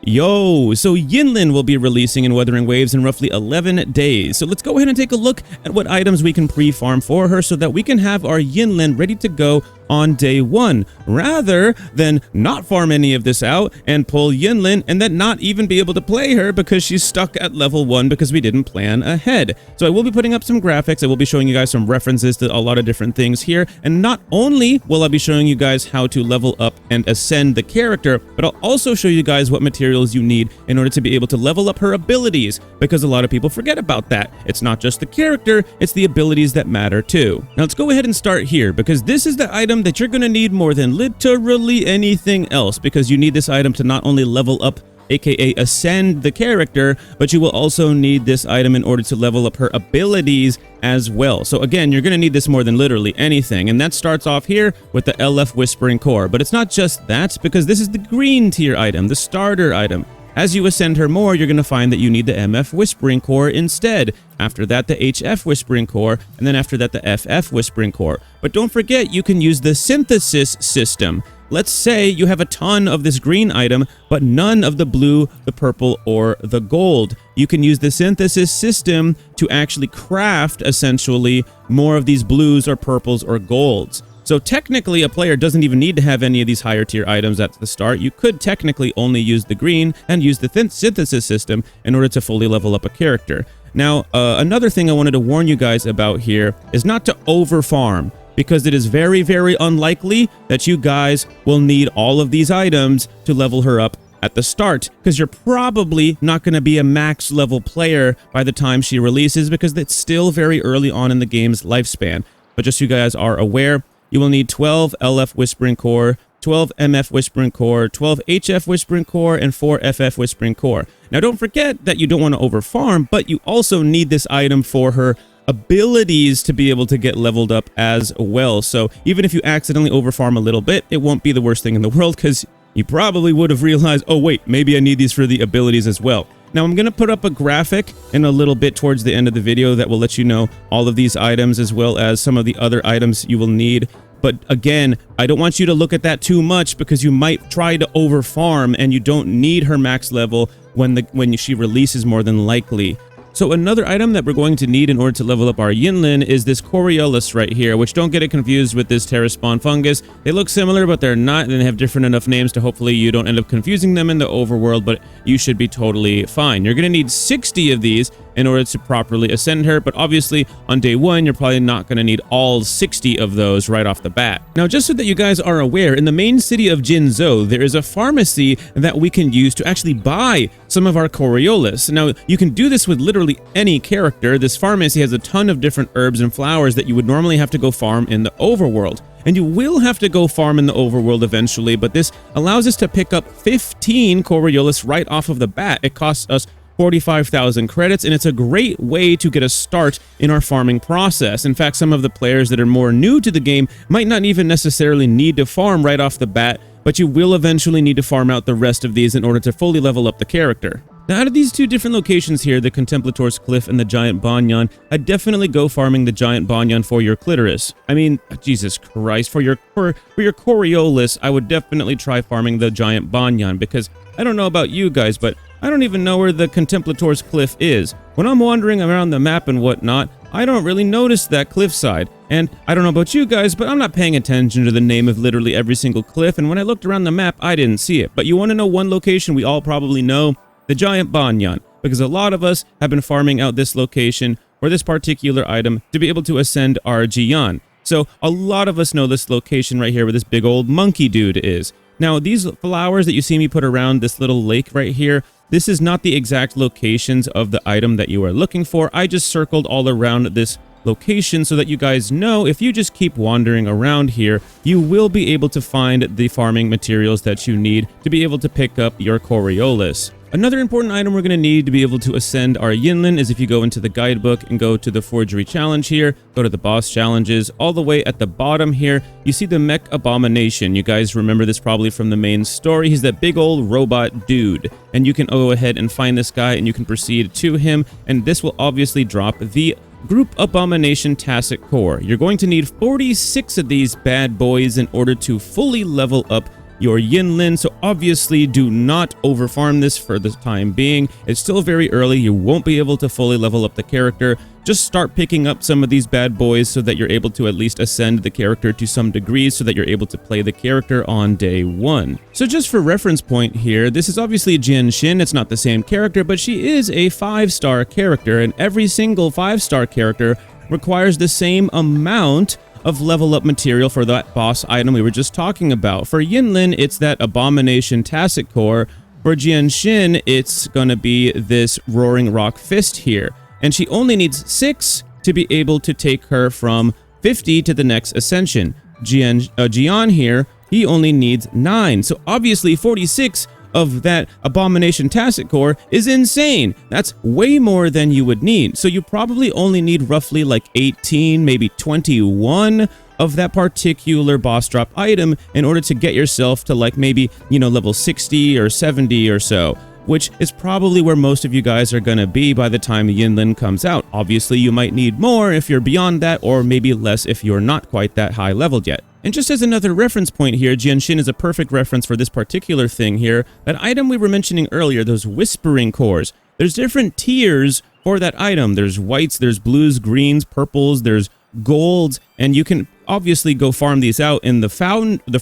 Yo, so Yinlin will be releasing in Wuthering Waves in roughly 11 days. So let's go ahead and take a look at what items we can pre-farm for her so that we can have our Yinlin ready to go on day 1, rather than not farm any of this out and pull Yinlin and then not even be able to play her because she's stuck at level 1 because we didn't plan ahead. So I will be putting up some graphics. I will be showing you guys some references to a lot of different things here. And not only will I be showing you guys how to level up and ascend the character, but I'll also show you guys what materials you need in order to be able to level up her abilities, because a lot of people forget about that. It's not just the character, it's the abilities that matter too. Now let's go ahead and start here, because this is the item that you're going to need more than literally anything else, because you need this item to not only level up, aka ascend the character, but you will also need this item in order to level up her abilities as well. So again, you're going to need this more than literally anything, and that starts off here with the LF Whispering Core. But it's not just that, because this is the green tier item, the starter item. As you ascend her more, you're going to find that you need the MF Whispering Core instead. After that, the HF Whispering Core, and then after that, the FF Whispering Core. But don't forget, you can use the synthesis system. Let's say you have a ton of this green item, but none of the blue, the purple, or the gold. You can use the synthesis system to actually craft, essentially, more of these blues or purples or golds. So technically, a player doesn't even need to have any of these higher tier items at the start. You could technically only use the green and use the synthesis system in order to fully level up a character. Now, another thing I wanted to warn you guys about here is not to over farm, because it is very, very unlikely that you guys will need all of these items to level her up at the start, because you're probably not going to be a max level player by the time she releases, because it's still very early on in the game's lifespan. But just so you guys are aware, you will need 12 LF Whispering Core, 12 MF Whispering Core, 12 HF Whispering Core, and 4 FF Whispering Core. Now don't forget that you don't want to over farm, but you also need this item for her abilities to be able to get leveled up as well. So even if you accidentally overfarm a little bit, it won't be the worst thing in the world, because you probably would have realized, oh wait, maybe I need these for the abilities as well. Now I'm going to put up a graphic in a little bit towards the end of the video that will let you know all of these items as well as some of the other items you will need. But again, I don't want you to look at that too much, because you might try to overfarm and you don't need her max level when she releases, more than likely. So another item that we're going to need in order to level up our Yinlin is this Coriolis right here, which don't get it confused with this Terra Spawn fungus. They look similar, but they're not, and they have different enough names to hopefully you don't end up confusing them in the overworld, but you should be totally fine. You're going to need 60 of these in order to properly ascend her, but obviously on day 1, you're probably not going to need all 60 of those right off the bat. Now, just so that you guys are aware, in the main city of Jinzhou, there is a pharmacy that we can use to actually buy some of our Coriolis. Now, you can do this with literally any character. This pharmacy has a ton of different herbs and flowers that you would normally have to go farm in the overworld. And you will have to go farm in the overworld eventually, but this allows us to pick up 15 Coriolis right off of the bat. It costs us 45,000 credits, and it's a great way to get a start in our farming process. In fact, some of the players that are more new to the game might not even necessarily need to farm right off the bat, but you will eventually need to farm out the rest of these in order to fully level up the character. Now, out of these two different locations here, the Contemplator's Cliff and the Giant Banyan, I'd definitely go farming the Giant Banyan for your clitoris. I mean, Jesus Christ, for your Coriolis, I would definitely try farming the Giant Banyan, because I don't know about you guys, but I don't even know where the Contemplator's Cliff is. When I'm wandering around the map and whatnot, I don't really notice that cliffside. And I don't know about you guys, but I'm not paying attention to the name of literally every single cliff, and when I looked around the map, I didn't see it. But you want to know one location we all probably know? The Giant Banyan, because a lot of us have been farming out this location for this particular item to be able to ascend our Jian. So a lot of us know this location right here where this big old monkey dude is. Now, these flowers that you see me put around this little lake right here, this is not the exact locations of the item that you are looking for. I just circled all around this location so that you guys know if you just keep wandering around here, you will be able to find the farming materials that you need to be able to pick up your Coriolis. Another important item we're going to need to be able to ascend our Yinlin is if you go into the guidebook and go to the Forgery Challenge here, go to the boss challenges, all the way at the bottom here, you see the Mech Abomination. You guys remember this probably from the main story. He's that big old robot dude, and you can go ahead and find this guy and you can proceed to him, and this will obviously drop the Group Abomination Tacit Core. You're going to need 46 of these bad boys in order to fully level up your Yinlin. So obviously do not overfarm this for the time being. It's still very early. You won't be able to fully level up the character. Just start picking up some of these bad boys so that you're able to at least ascend the character to some degrees so that you're able to play the character on day 1. So just for reference point here, this is obviously Genshin. It's not the same character, but she is a 5-star character, and every single 5-star character requires the same amount of level up material for that boss item we were just talking about. For Yinlin, it's that Abomination Tacit Core. For Genshin, it's gonna be this Roaring Rock Fist here. And she only needs 6 to be able to take her from 50 to the next Ascension. Jian here, he only needs 9. So obviously 46 of that Abomination Tacit Core is insane. That's way more than you would need. So you probably only need roughly like 18, maybe 21 of that particular boss drop item in order to get yourself to like maybe, you know, level 60 or 70 or so, which is probably where most of you guys are gonna be by the time Yinlin comes out. Obviously, you might need more if you're beyond that, or maybe less if you're not quite that high leveled yet. And just as another reference point here, Genshin is a perfect reference for this particular thing here. That item we were mentioning earlier, those Whispering Cores. There's different tiers for that item. There's whites, there's blues, greens, purples, there's golds, and you can obviously go farm these out in the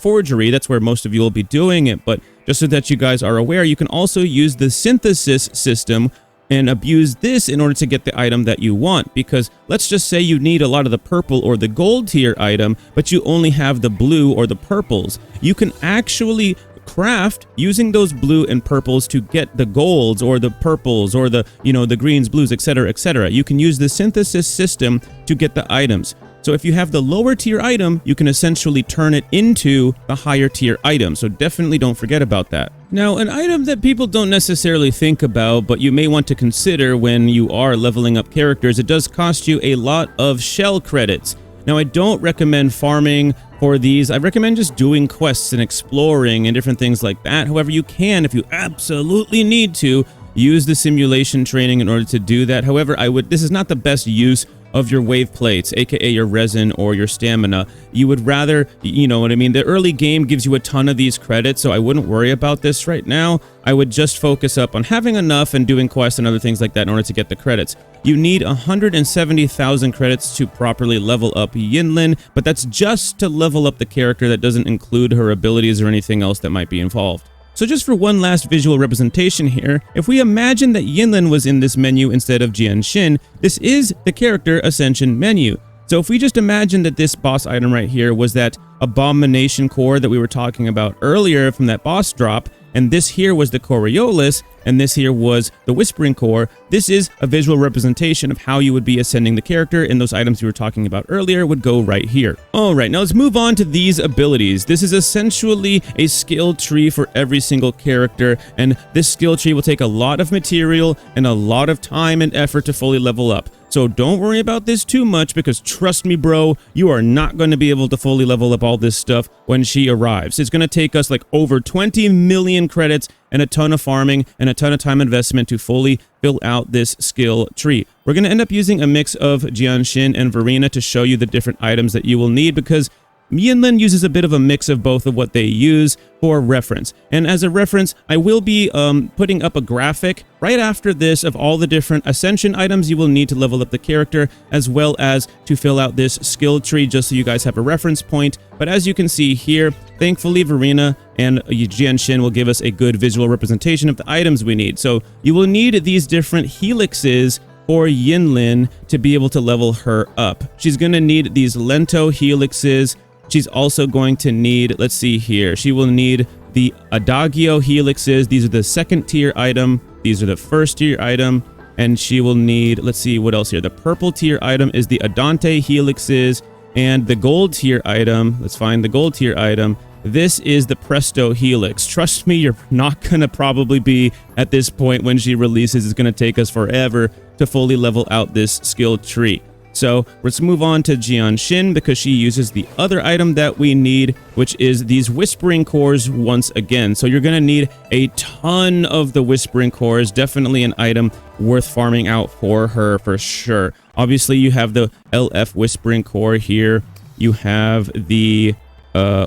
forgery. That's where most of you will be doing it, but just so that you guys are aware, you can also use the synthesis system and abuse this in order to get the item that you want, because let's just say you need a lot of the purple or the gold tier item, but you only have the blue or the purples. You can actually craft using those blue and purples to get the golds or the purples or the, you know, the greens, blues, etc., etc. You can use the synthesis system to get the items. So if you have the lower tier item, you can essentially turn it into the higher tier item. So definitely don't forget about that. Now, an item that people don't necessarily think about, but you may want to consider when you are leveling up characters, it does cost you a lot of shell credits. Now, I don't recommend farming for these. I recommend just doing quests and exploring and different things like that. However, you can, if you absolutely need to, use the simulation training in order to do that. However, this is not the best use of your wave plates, aka your resin or your stamina. You would rather, you know what I mean, the early game gives you a ton of these credits, so I wouldn't worry about this right now. I would just focus up on having enough and doing quests and other things like that in order to get the credits. You need 170,000 credits to properly level up Yinlin, but that's just to level up the character. That doesn't include her abilities or anything else that might be involved. So just for one last visual representation here, if we imagine that Yinlin was in this menu instead of Genshin, this is the character Ascension menu. So if we just imagine that this boss item right here was that Abomination Core that we were talking about earlier from that boss drop, and this here was the Coriolis, and this here was the Whispering Core, this is a visual representation of how you would be ascending the character, and those items we were talking about earlier would go right here. Alright, now let's move on to these abilities. This is essentially a skill tree for every single character, and this skill tree will take a lot of material and a lot of time and effort to fully level up. So don't worry about this too much, because trust me, bro, you are not going to be able to fully level up all this stuff when she arrives. It's going to take us like over 20 million credits and a ton of farming and a ton of time investment to fully fill out this skill tree. We're going to end up using a mix of Genshin and Verena to show you the different items that you will need, because Yinlin uses a bit of a mix of both of what they use for reference. And as a reference, I will be putting up a graphic right after this of all the different Ascension items you will need to level up the character, as well as to fill out this skill tree, just so you guys have a reference point. But as you can see here, thankfully Verena and Genshin will give us a good visual representation of the items we need. So you will need these different helixes for Yinlin to be able to level her up. She's going to need these Lento helixes. She's also going to need, let's see here, she will need the Adagio helixes. These are the second tier item. These are the first tier item. And she will need, let's see what else here. The purple tier item is the Adante helixes, and the gold tier item, let's find the gold tier item. This is the Presto helix. Trust me, you're not going to probably be at this point when she releases. It's going to take us forever to fully level out this skill tree. So let's move on to Genshin, because she uses the other item that we need, which is these Whispering Cores once again. So you're going to need a ton of the Whispering Cores. Definitely an item worth farming out for her for sure. Obviously, you have the LF Whispering Core here. You have the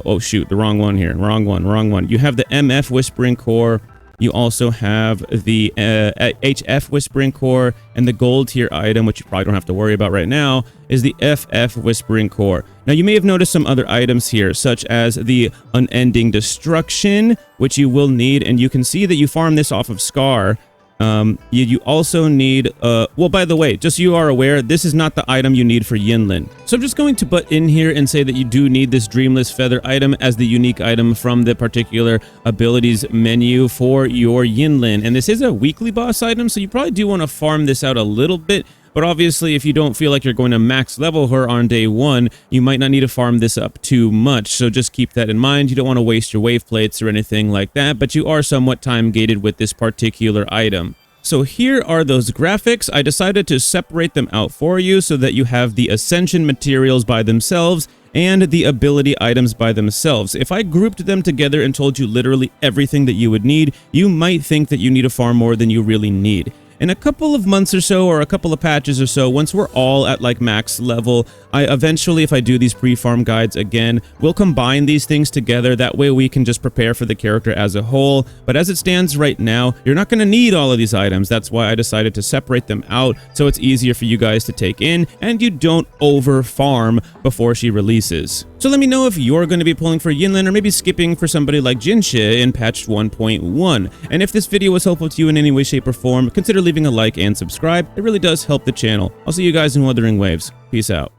oh shoot, the wrong one here. Wrong one. You have the MF Whispering Core. You also have the HF Whispering Core, and the gold tier item, which you probably don't have to worry about right now, is the FF Whispering Core. Now, you may have noticed some other items here, such as the Unending Destruction, which you will need, and you can see that you farm this off of Scar. You also need, well, by the way, just so you are aware, this is not the item you need for Yinlin. So I'm just going to butt in here and say that you do need this Dreamless Feather item as the unique item from the particular abilities menu for your Yinlin. And this is a weekly boss item, so you probably do want to farm this out a little bit. But obviously, if you don't feel like you're going to max level her on day 1, you might not need to farm this up too much. So just keep that in mind. You don't want to waste your wave plates or anything like that, but you are somewhat time gated with this particular item. So here are those graphics. I decided to separate them out for you so that you have the Ascension materials by themselves and the ability items by themselves. If I grouped them together and told you literally everything that you would need, you might think that you need to farm more than you really need. In a couple of months or so, or a couple of patches or so, once we're all at like max level, I eventually, if I do these pre-farm guides again, we'll combine these things together. That way we can just prepare for the character as a whole. But as it stands right now, you're not going to need all of these items. That's why I decided to separate them out so it's easier for you guys to take in and you don't over farm before she releases. So let me know if you're going to be pulling for Yinlin or maybe skipping for somebody like Genshin in patch 1.1. And if this video was helpful to you in any way, shape, or form, consider leaving a like and subscribe. It really does help the channel. I'll see you guys in Wuthering Waves. Peace out.